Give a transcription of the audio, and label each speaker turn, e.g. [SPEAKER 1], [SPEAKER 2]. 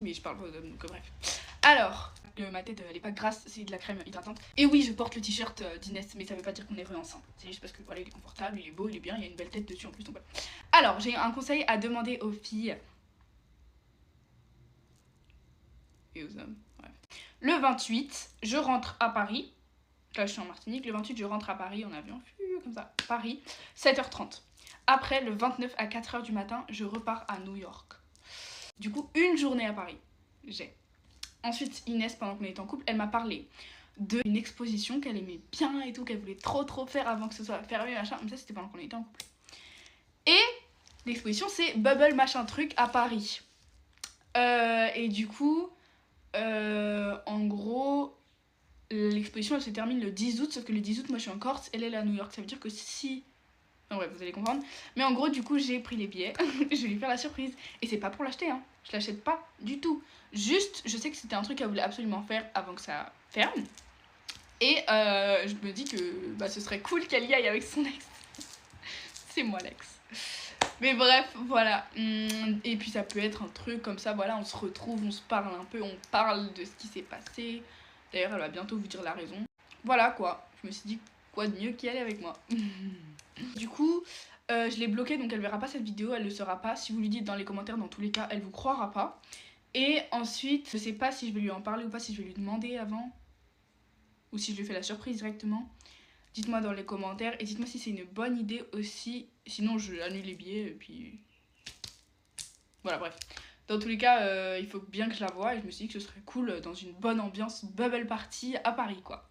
[SPEAKER 1] Mais je parle pas d'hommes, donc bref. Alors, ma tête elle est pas grasse, c'est de la crème hydratante. Et oui, je porte le t-shirt d'Inès, mais ça veut pas dire qu'on est heureux ensemble. C'est juste parce que voilà, il est confortable, il est beau, il est bien, il y a une belle tête dessus en plus. Donc voilà. Alors, j'ai un conseil à demander aux filles. Et aux hommes, bref. Le 28, je rentre à Paris. Là, je suis en Martinique. Le 28, je rentre à Paris en avion. Comme ça, Paris, 7h30. Après, le 29 à 4h du matin, je repars à New York. Du coup, une journée à Paris, j'ai. Ensuite, Inès, pendant qu'on était en couple, elle m'a parlé d'une exposition qu'elle aimait bien et tout, qu'elle voulait trop faire avant que ce soit fermé, machin. Mais ça, c'était pendant qu'on était en couple. Et l'exposition, c'est Bubble machin truc à Paris. Et du coup, en gros, l'exposition, elle se termine le 10 août, sauf que le 10 août, moi, je suis en Corse, elle est à New York. Ça veut dire que si... Non, bref, vous allez comprendre. Mais en gros, du coup, j'ai pris les billets. Je vais lui faire la surprise. Et c'est pas pour l'acheter, hein. Je l'achète pas du tout. Juste, je sais que c'était un truc qu'elle voulait absolument faire avant que ça ferme. Et je me dis que bah, ce serait cool qu'elle y aille avec son ex. C'est moi l'ex. Mais bref, voilà. Et puis ça peut être un truc comme ça, voilà, on se retrouve, on se parle un peu, on parle de ce qui s'est passé. D'ailleurs, elle va bientôt vous dire la raison. Voilà quoi. Je me suis dit, quoi de mieux qu'y aller avec moi. Du coup, je l'ai bloquée, donc elle verra pas cette vidéo, elle le saura pas. Si vous lui dites dans les commentaires, dans tous les cas, elle vous croira pas. Et ensuite, je sais pas si je vais lui en parler ou pas, si je vais lui demander avant. Ou si je lui fais la surprise directement. Dites-moi dans les commentaires et dites-moi si c'est une bonne idée aussi. Sinon, je annule les billets et puis... Voilà, bref. Dans tous les cas, il faut bien que je la voie et je me suis dit que ce serait cool dans une bonne ambiance bubble party à Paris, quoi.